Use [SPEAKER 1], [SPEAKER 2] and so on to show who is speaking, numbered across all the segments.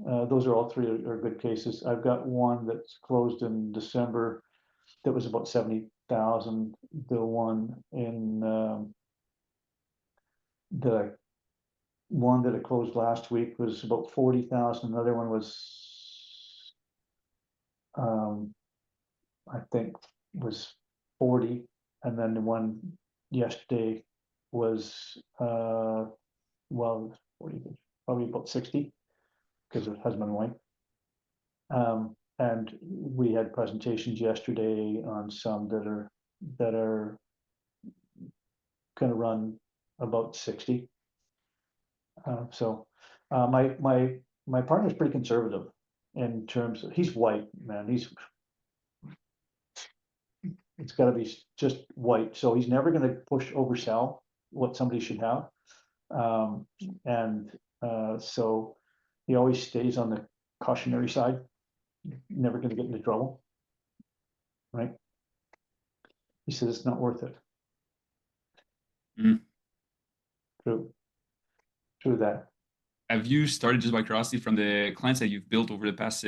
[SPEAKER 1] Those are all three are good cases. I've got one that's closed in December that was about 70,000. The one in the one that it closed last week was about 40,000. Another one was I think was 40, and then the one yesterday was well, 40, probably about 60 because of husband and wife. And we had presentations yesterday on some that are going to run about 60. So my partner's pretty conservative in terms of, he's white, man. It's got to be just white. So he's never going to push oversell what somebody should have. So he always stays on the cautionary side, never going to get into trouble, right? He says it's not worth it.
[SPEAKER 2] Mm.
[SPEAKER 1] True that.
[SPEAKER 2] Have you started, just by curiosity, from the clients that you've built over the past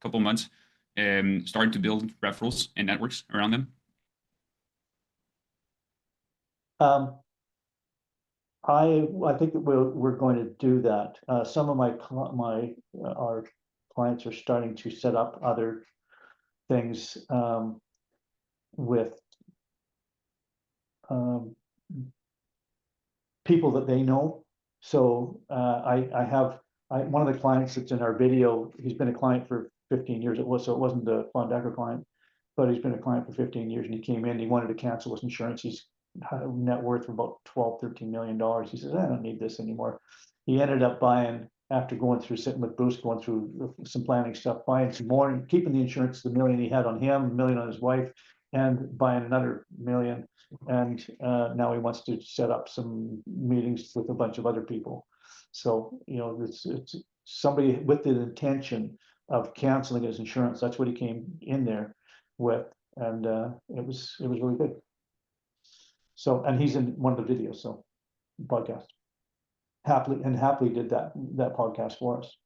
[SPEAKER 2] couple months, started to build referrals and networks around them?
[SPEAKER 1] I think that we're going to do that. Some of our clients are starting to set up other things with people that they know. So I have one of the clients that's in our video. He's been a client for 15 years. So it wasn't the Fond Decker client, but he's been a client for 15 years. And he came in. He wanted to cancel his insurance. He's had a net worth of about $12-13 million. He says, I don't need this anymore. He ended up buying, after sitting with Bruce, going through some planning stuff, buying some more and keeping the insurance, the $1 million he had on him, $1 million on his wife, and buying another $1 million. And now he wants to set up some meetings with a bunch of other people. So, it's somebody with the intention of canceling his insurance. That's what he came in there with. And it was really good. So, and he's in one of the videos, so podcast. Happily did that podcast for us.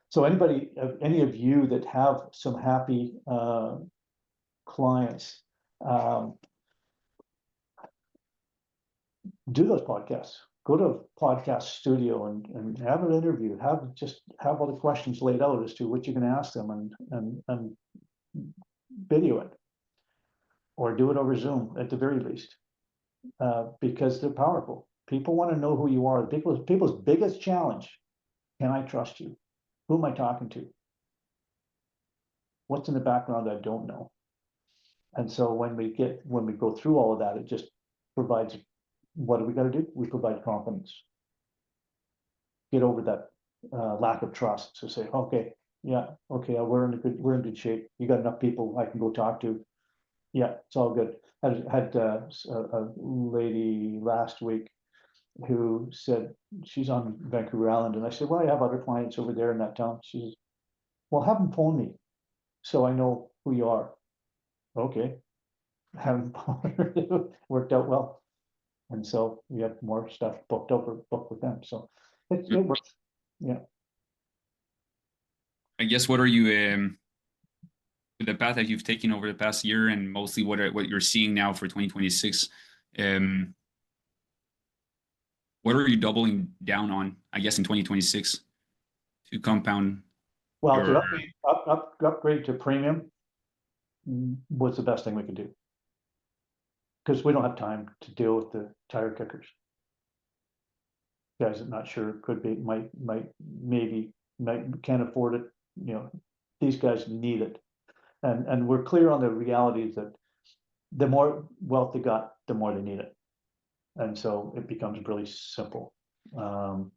[SPEAKER 1] So any of you that have some happy clients, do those podcasts. Go to a podcast studio and have an interview. Have all the questions laid out as to what you're going to ask them, and video it, or do it over Zoom at the very least. Because they're powerful. People want to know who you are. People's biggest challenge: can I trust you? Who am I talking to? What's in the background I don't know? And so when we go through all of that, it just provides. What do we got to do? We provide confidence. Get over that lack of trust. So say, okay, we're in good shape. You got enough people I can go talk to. Yeah, it's all good. I had a lady last week who said she's on Vancouver Island, and I said, well, I have other clients over there in that town. She says, well, have them phone me so I know who you are. Okay, have them worked out well, and so we have more stuff booked with them. So it works. Yeah.
[SPEAKER 2] I guess, what are you the path that you've taken over the past year, and mostly what you're seeing now for 2026? What are you doubling down on, I guess, in 2026 to compound?
[SPEAKER 1] Well, to upgrade to premium was the best thing we could do, because we don't have time to deal with the tire kickers. Guys that not sure, could be, maybe can't afford it. These guys need it, and we're clear on the realities that the more wealth they got, the more they need it, and so it becomes really simple. And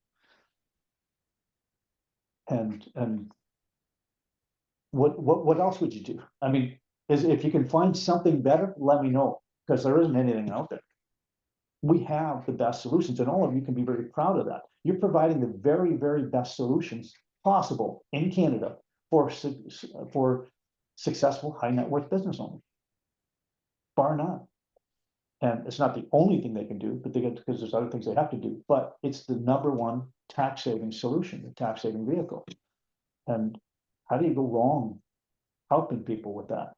[SPEAKER 1] what else would you do? I mean, if you can find something better, let me know, because there isn't anything out there. We have the best solutions, and all of you can be very proud of that. You're providing the very, very best solutions possible in Canada for successful high net worth business owners, bar none. And it's not the only thing they can do, but because there's other things they have to do. But it's the number one tax saving solution, the tax saving vehicle. And how do you go wrong helping people with that?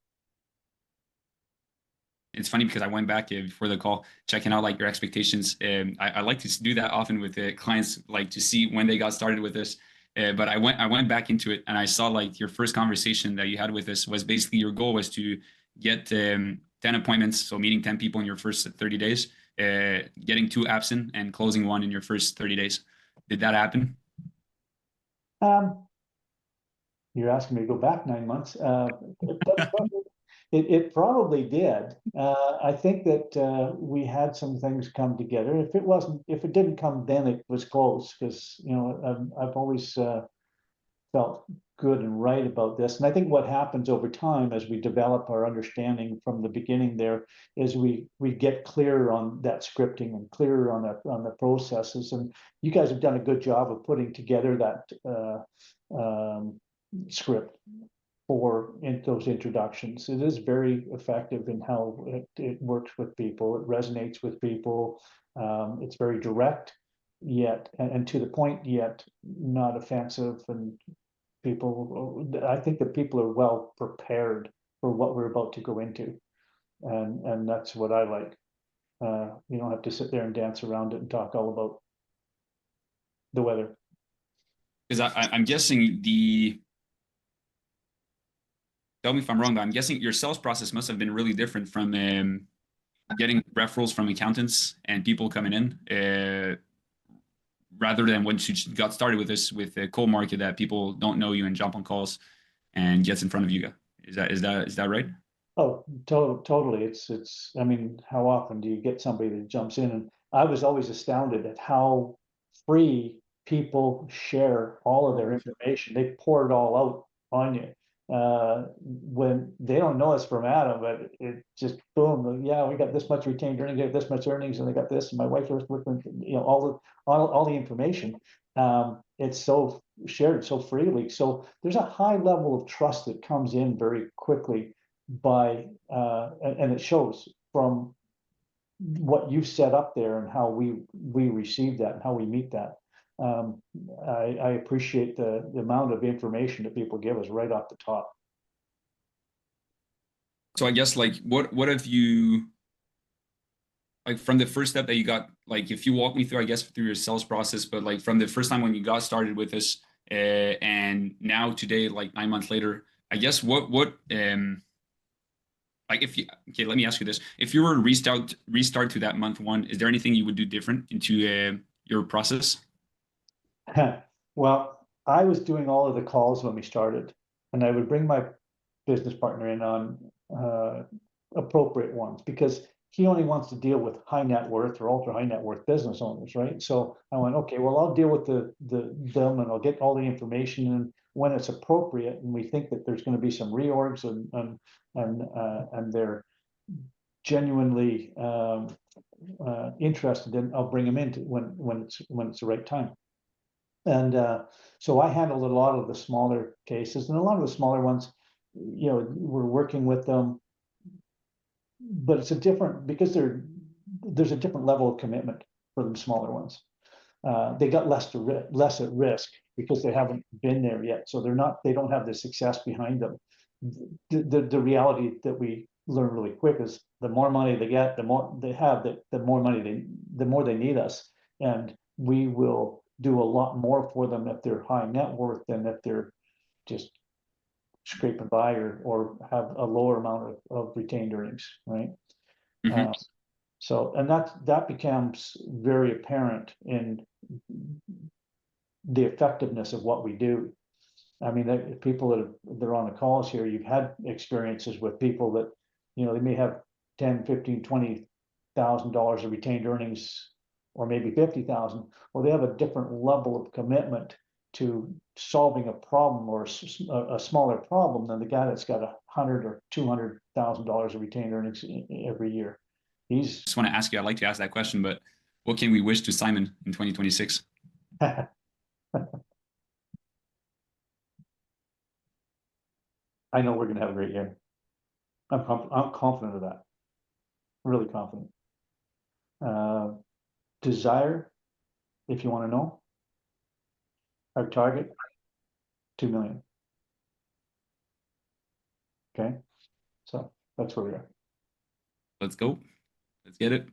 [SPEAKER 2] It's funny because I went back before the call, checking out like your expectations. I like to do that often with the clients, like to see when they got started with this. But I went back into it and I saw like your first conversation that you had with us was basically your goal was to get 10 appointments, so meeting 10 people in your first 30 days, getting 2 apps in and closing 1 in your first 30 days. Did that happen?
[SPEAKER 1] Um, you're asking me to go back 9 months. It probably did. I think that we had some things come together. If it didn't come, then it was close because I've always felt good and right about this. And I think what happens over time as we develop our understanding from the beginning there is we get clearer on that scripting and clearer on the processes. And you guys have done a good job of putting together that script for those introductions. It is very effective in how it works with people. It resonates with people. It's very direct, yet and to the point, yet not offensive. And I think that people are well prepared for what we're about to go into, and that's what I like. You don't have to sit there and dance around it and talk all about the weather.
[SPEAKER 2] Because I'm guessing the tell me if I'm wrong, but I'm guessing your sales process must have been really different from getting referrals from accountants and people coming in, rather than once you got started with this with a cold market that people don't know you and jump on calls and gets in front of you guys. Is that right?
[SPEAKER 1] Oh, totally. I mean, how often do you get somebody that jumps in? And I was always astounded at how free people share all of their information. They pour it all out on you. When they don't know us from Adam, but it just boom, yeah, we got this much retained earnings, we got this much earnings, and they got this, and my wife was working, all the information. It's so shared so freely. So there's a high level of trust that comes in very quickly and it shows from what you set up there and how we receive that and how we meet that. Um, I appreciate the amount of information that people give us right off the top.
[SPEAKER 2] So I guess like what have you like from the first step that you got, like if you walk me through, I guess through your sales process, but like from the first time when you got started with this, and now today, like 9 months later, I guess what like if you okay, let me ask you this: if you were to restart to that month 1, is there anything you would do different into your process?
[SPEAKER 1] Well, I was doing all of the calls when we started, and I would bring my business partner in on appropriate ones because he only wants to deal with high net worth or ultra high net worth business owners, right? So I went, okay, well, I'll deal with them and I'll get all the information and when it's appropriate and we think that there's going to be some reorgs and they're genuinely interested in, I'll bring them in when it's the right time. And so I handled a lot of the smaller cases and a lot of the smaller ones, we're working with them, but it's a different because there's a different level of commitment for the smaller ones. They got less at risk because they haven't been there yet, so they don't have the success behind them. The reality that we learn really quick is the more money they get, the more they have, the more they need us, and we will do a lot more for them if they're high net worth than if they're just scraping by or have a lower amount of retained earnings, right?
[SPEAKER 2] Hmm.
[SPEAKER 1] Uh, so, and that becomes very apparent in the effectiveness of what we do. I mean, people they're on the calls here, you've had experiences with people that, they may have 10, 15, $20,000 of retained earnings, or maybe 50,000. Well, they have a different level of commitment to solving a problem or a smaller problem than the guy that's got $100,000 or $200,000 of retained earnings every year. He's
[SPEAKER 2] Just want to ask you, I'd like to ask that question, but what can we wish to Simon in 2026?
[SPEAKER 1] I know we're going to have a great year. I'm confident of that. Really confident. Desire, if you want to know, our target, 2 million. Okay, so that's where we are.
[SPEAKER 2] Let's go. Let's get it.